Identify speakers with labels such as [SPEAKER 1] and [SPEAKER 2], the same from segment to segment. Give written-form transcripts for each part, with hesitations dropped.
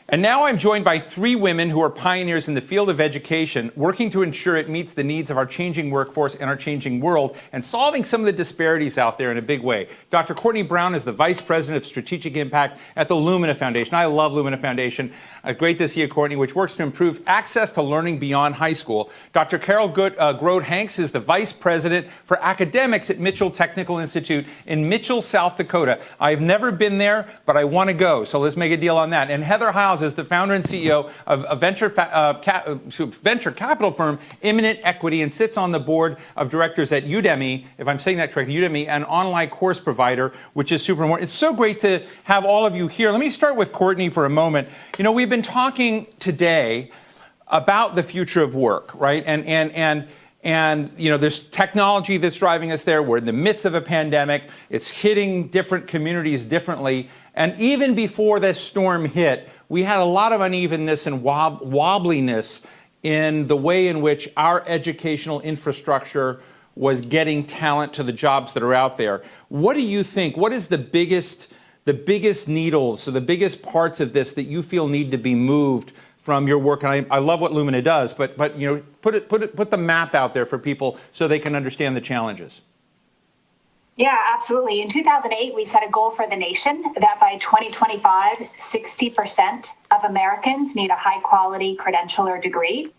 [SPEAKER 1] And now I'm joined by three women who are pioneers in the field of education, working to ensure it meets the needs of our changing workforce and our changing world, and solving some of the disparities out there in a big way. Dr. Courtney Brown is the Vice President of Strategic Impact at the Lumina Foundation. I love Lumina Foundation. Great to see you, Courtney, which works to improve access to learning beyond high school. Dr. Grode-Hanks is the Vice President for Academics at Mitchell Technical Institute in Mitchell, South Dakota. I've never been there, but I want to go, so let's make a deal on that. And Heather Hiles is the founder and CEO of a venture capital firm, Imminent Equity, and sits on the board of directors at Udemy, if I'm saying that correctly, Udemy, an online course provider, which is super important. It's so great to have all of you here. Let me start with Courtney for a moment. You know, we've been talking today about the future of work, right? And you know, there's technology that's driving us there. We're in the midst of a pandemic. It's hitting different communities differently. And even before this storm hit, we had a lot of unevenness and wobbliness in the way in which our educational infrastructure was getting talent to the jobs that are out there. What do you think? What is the biggest needles, so the biggest parts of this that you feel need to be moved from your work? And I love what Lumina does, but you know, put the map out there for people so they can understand the challenges.
[SPEAKER 2] Yeah, absolutely. In 2008, we set a goal for the nation that by 2025, 60% of Americans need a high-quality credential or degree.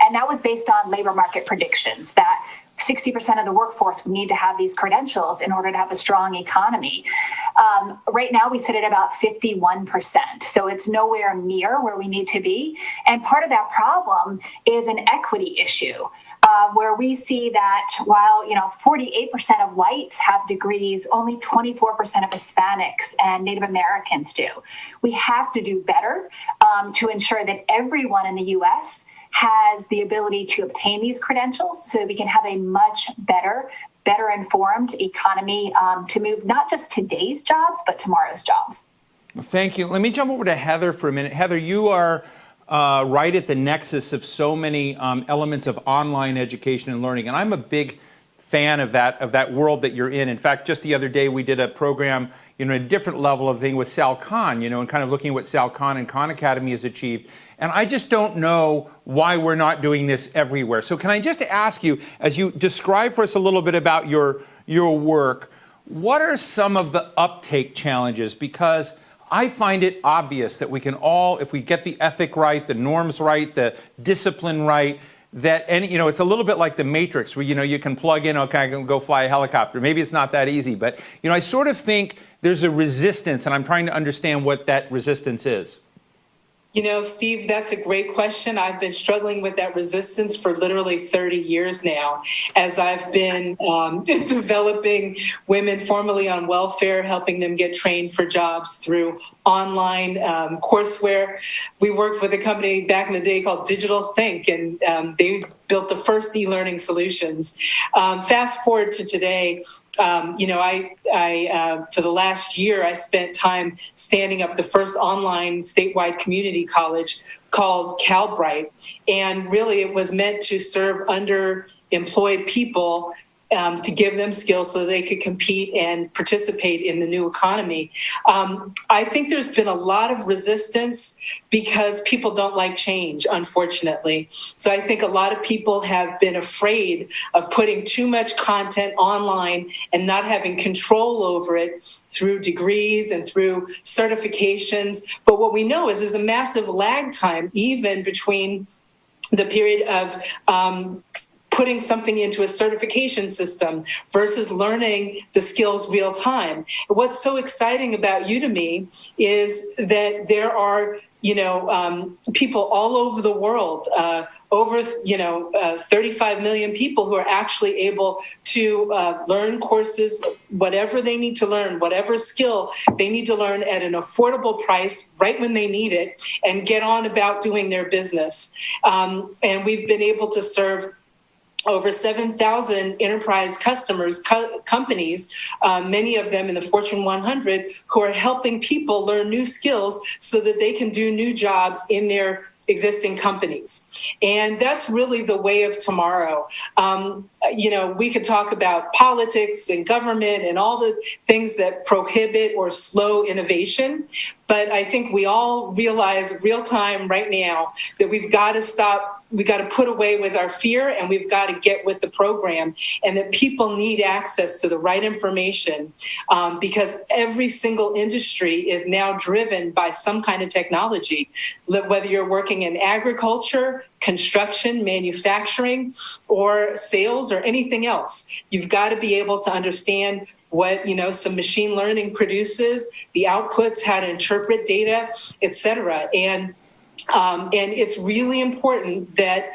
[SPEAKER 2] And that was based on labor market predictions that 60% of the workforce would need to have these credentials in order to have a strong economy. Right now, we sit at about 51%. So it's nowhere near where we need to be. And part of that problem is an equity issue, where we see that while 48% of whites have degrees, only 24% of Hispanics and Native Americans do. We have to do better to ensure that everyone in the U.S. has the ability to obtain these credentials so that we can have a much better informed economy to move not just today's jobs, but tomorrow's jobs.
[SPEAKER 1] Thank you. Let me jump over to Heather for a minute. Heather, you are right at the nexus of so many elements of online education and learning, and I'm a big fan of that world that you're in. In fact, just the other day we did a program, a different level of thing with Sal Khan, and kind of looking at what Sal Khan and Khan Academy has achieved. And I just don't know why we're not doing this everywhere. So can I just ask you, as you describe for us a little bit about your work, what are some of the uptake challenges? Because I find it obvious that we can all, if we get the ethic right, the norms right, the discipline right, that, and it's a little bit like the Matrix where, you can plug in, okay, I can go fly a helicopter. Maybe it's not that easy, but, I sort of think there's a resistance, and I'm trying to understand what that resistance is.
[SPEAKER 3] Steve, that's a great question. I've been struggling with that resistance for literally 30 years now, as I've been developing women formerly on welfare, helping them get trained for jobs through online courseware. We worked with a company back in the day called Digital Think, and they built the first e-learning solutions. Fast forward to today, I for the last year, I spent time standing up the first online statewide community college called CalBright. And really it was meant to serve underemployed people, to give them skills so they could compete and participate in the new economy. I think there's been a lot of resistance because people don't like change, unfortunately. So I think a lot of people have been afraid of putting too much content online and not having control over it through degrees and through certifications. But what we know is there's a massive lag time even between the period of putting something into a certification system versus learning the skills real time. What's so exciting about Udemy is that there are, people all over the world, over 35 million people who are actually able to learn courses, whatever they need to learn, whatever skill they need to learn at an affordable price right when they need it and get on about doing their business. And we've been able to serve over 7,000 enterprise customers, companies, many of them in the Fortune 100, who are helping people learn new skills so that they can do new jobs in their existing companies. And that's really the way of tomorrow. We could talk about politics and government and all the things that prohibit or slow innovation. But I think we all realize real time right now that we've got to stop. We've got to put away with our fear, and we've got to get with the program, and that people need access to the right information because every single industry is now driven by some kind of technology, whether you're working in agriculture, construction, manufacturing, or sales, or anything else. You've got to be able to understand what some machine learning produces, the outputs, how to interpret data, et cetera. And it's really important that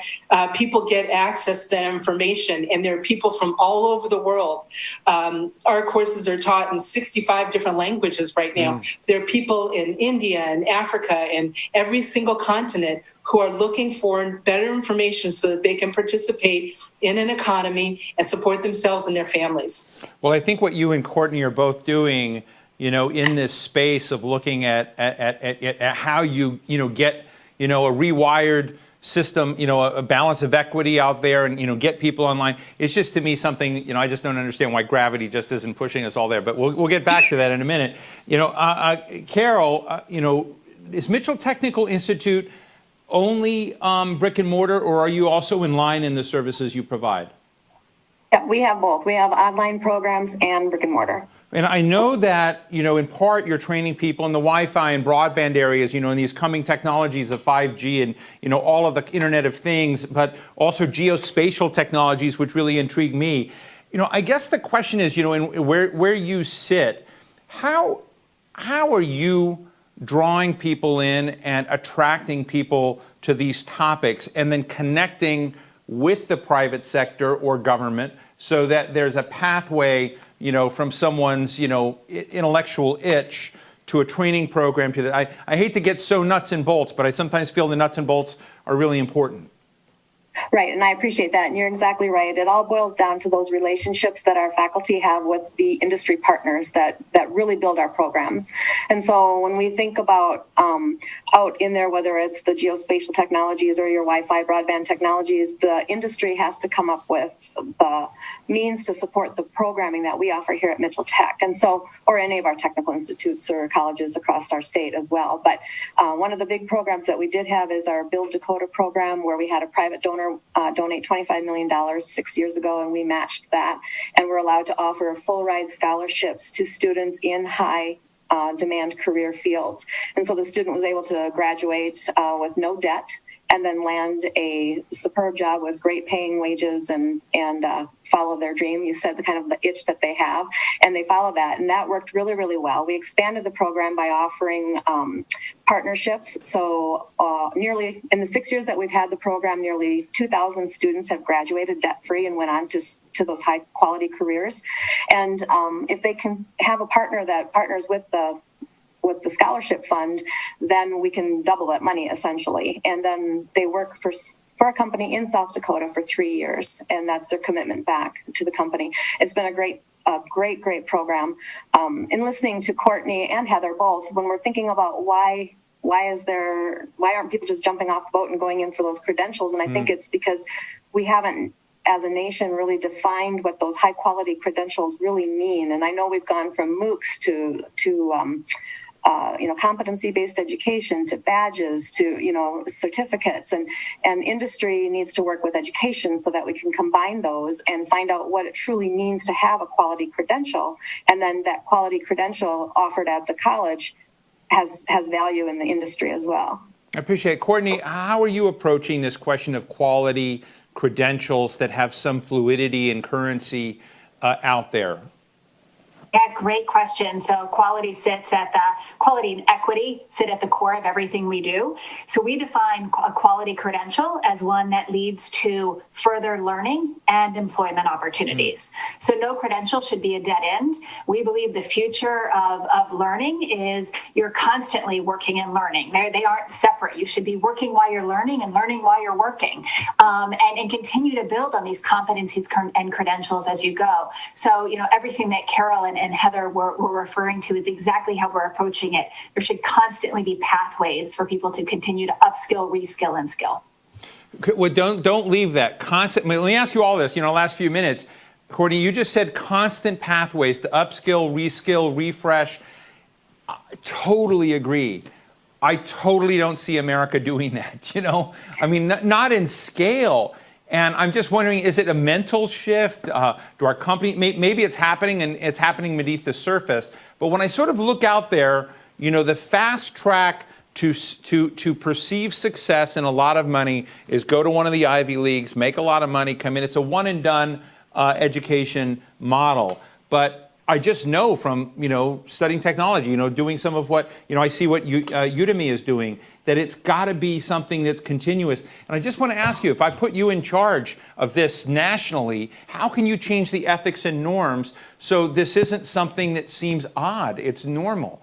[SPEAKER 3] people get access to that information. And there are people from all over the world. Our courses are taught in 65 different languages right now. There are people in India and Africa and every single continent who are looking for better information so that they can participate in an economy and support themselves and their families.
[SPEAKER 1] Well, I think what you and Courtney are both doing, in this space of looking at how you get a rewired system, a balance of equity out there, and get people online. It's just, to me, something I just don't understand why gravity just isn't pushing us all there. But we'll get back to that in a minute. Carol, is Mitchell Technical Institute only brick and mortar, or are you also in line in the services you provide?
[SPEAKER 4] Yeah, we have both. We have online programs and brick and mortar.
[SPEAKER 1] And I know that, in part you're training people in the Wi-Fi and broadband areas, in these coming technologies of 5G and, all of the Internet of Things, but also geospatial technologies, which really intrigue me. I guess the question is, in where you sit, how are you drawing people in and attracting people to these topics and then connecting with the private sector or government so that there's a pathway, from someone's, intellectual itch to a training program to that. I hate to get so nuts and bolts, but I sometimes feel the nuts and bolts are really important.
[SPEAKER 4] Right, and I appreciate that, and you're exactly right. It all boils down to those relationships that our faculty have with the industry partners that really build our programs. And so when we think about out in there, whether it's the geospatial technologies or your Wi-Fi broadband technologies, the industry has to come up with the means to support the programming that we offer here at Mitchell Tech, and so, or any of our technical institutes or colleges across our state as well. But one of the big programs that we did have is our Build Dakota program, where we had a private donor donate $25 million 6 years ago, and we matched that. And we're allowed to offer full ride scholarships to students in high demand career fields. And so the student was able to graduate with no debt and then land a superb job with great paying wages and follow their dream. You said the kind of the itch that they have, and they follow that. And that worked really, really well. We expanded the program by offering partnerships. So nearly in the 6 years that we've had the program, nearly 2,000 students have graduated debt-free and went on to those high quality careers. And if they can have a partner that partners with the scholarship fund, then we can double that money essentially. And then they work for a company in South Dakota for 3 years, and that's their commitment back to the company. It's been a great program. In listening to Courtney and Heather both, when we're thinking about why aren't people just jumping off the boat and going in for those credentials? And I think it's because we haven't, as a nation, really defined what those high quality credentials really mean. And I know we've gone from MOOCs to competency-based education, to badges, to, certificates, and industry needs to work with education so that we can combine those and find out what it truly means to have a quality credential. And then that quality credential offered at the college has value in the industry as well.
[SPEAKER 1] I appreciate it. Courtney, how are you approaching this question of quality credentials that have some fluidity and currency out there?
[SPEAKER 2] Yeah, great question. So quality and equity sit at the core of everything we do. So we define a quality credential as one that leads to further learning and employment opportunities. So no credential should be a dead end. We believe the future of learning is you're constantly working and learning. They aren't separate. You should be working while you're learning and learning while you're working, and continue to build on these competencies and credentials as you go. So, everything that Carol and and Heather were referring to is exactly how we're approaching it. There should constantly be pathways for people to continue to upskill, reskill, and skill.
[SPEAKER 1] Well, don't leave that. Let me ask you all this, last few minutes. Courtney, you just said constant pathways to upskill, reskill, refresh. I totally agree. I totally don't see America doing that, I mean, not in scale. And I'm just wondering, is it a mental shift? Do our company, maybe it's happening and it's happening beneath the surface. But when I sort of look out there, the fast track to perceive success and a lot of money is go to one of the Ivy Leagues, make a lot of money, come in. It's a one and done education model. But I just know from, studying technology, doing some of what, I see what Udemy is doing, that it's got to be something that's continuous. And I just want to ask you, if I put you in charge of this nationally, how can you change the ethics and norms so this isn't something that seems odd? It's normal.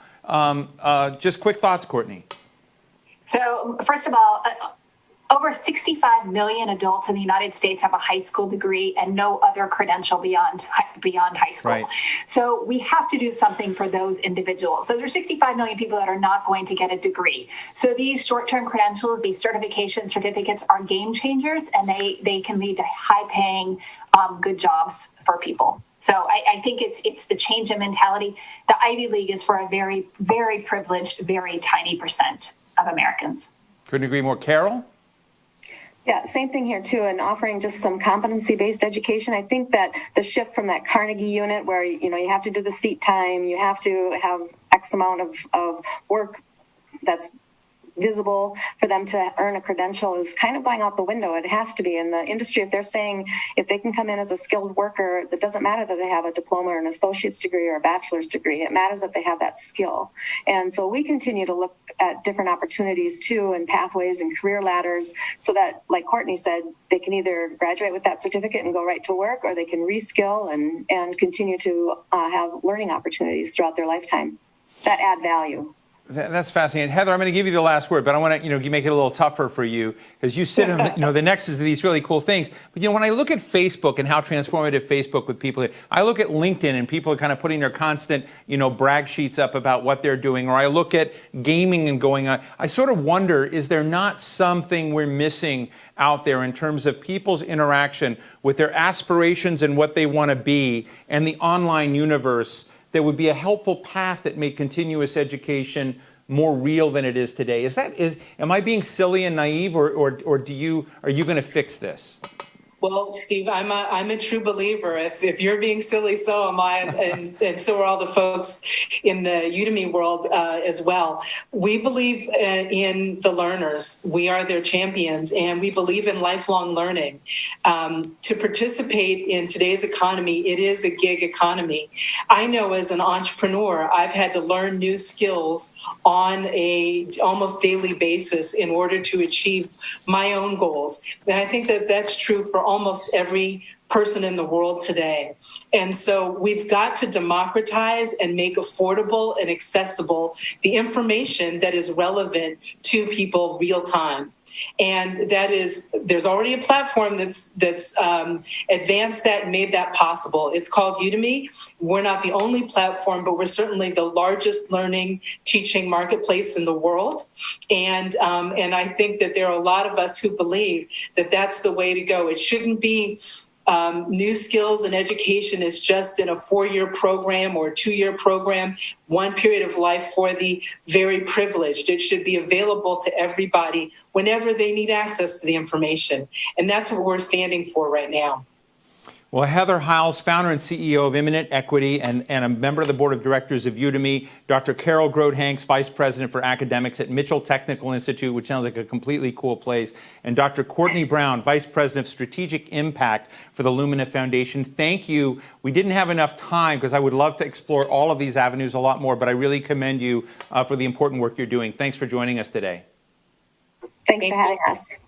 [SPEAKER 1] Just quick thoughts, Courtney.
[SPEAKER 2] So first of all, over 65 million adults in the United States have a high school degree and no other credential beyond high school.
[SPEAKER 1] Right.
[SPEAKER 2] So we have to do something for those individuals. Those are 65 million people that are not going to get a degree. So these short-term credentials, these certification certificates are game changers, and they can lead to high-paying, good jobs for people. So I think it's the change in mentality. The Ivy League is for a very, very privileged, very tiny percent of Americans.
[SPEAKER 1] Couldn't agree more. Carol?
[SPEAKER 4] Yeah, same thing here too, and offering just some competency-based education. I think that the shift from that Carnegie unit where, you have to do the seat time, you have to have X amount of work that's visible for them to earn a credential is kind of going out the window. It has to be in the industry. If they're saying if they can come in as a skilled worker, it doesn't matter that they have a diploma or an associate's degree or a bachelor's degree. It matters that they have that skill. And so we continue to look at different opportunities too, and pathways and career ladders, so that, like Courtney said, they can either graduate with that certificate and go right to work, or they can reskill and continue to have learning opportunities throughout their lifetime that add value.
[SPEAKER 1] That's fascinating. Heather, I'm going to give you the last word, but I want to, make it a little tougher for you, because you sit in, the nexus of these really cool things. But, when I look at Facebook and how transformative Facebook with people, I look at LinkedIn and people are kind of putting their constant, brag sheets up about what they're doing, or I look at gaming and going on. I sort of wonder, is there not something we're missing out there in terms of people's interaction with their aspirations and what they want to be and the online universe that would be a helpful path that made continuous education more real than it is today? Am I being silly and naive, or are you going to fix this?
[SPEAKER 3] Well, Steve, I'm a true believer. If you're being silly, so am I, and so are all the folks in the Udemy world as well. We believe in the learners. We are their champions, and we believe in lifelong learning. To participate in today's economy, it is a gig economy. I know as an entrepreneur, I've had to learn new skills on a almost daily basis in order to achieve my own goals. And I think that that's true for almost every person in the world today. And so we've got to democratize and make affordable and accessible the information that is relevant to people real time. And there's already a platform that's advanced that and made that possible. It's called Udemy. We're not the only platform, but we're certainly the largest learning teaching marketplace in the world. And I think that there are a lot of us who believe that that's the way to go. It shouldn't be new skills and education is just in a 4-year program or a 2-year program, one period of life for the very privileged. It should be available to everybody whenever they need access to the information. And that's what we're standing for right now.
[SPEAKER 1] Well, Heather Hiles, founder and CEO of Imminent Equity and a member of the board of directors of Udemy. Dr. Carol Grode-Hanks, vice president for academics at Mitchell Technical Institute, which sounds like a completely cool place. And Dr. Courtney Brown, vice president of strategic impact for the Lumina Foundation. Thank you. We didn't have enough time because I would love to explore all of these avenues a lot more, but I really commend you for the important work you're doing. Thanks for joining us today.
[SPEAKER 4] Thanks for having us.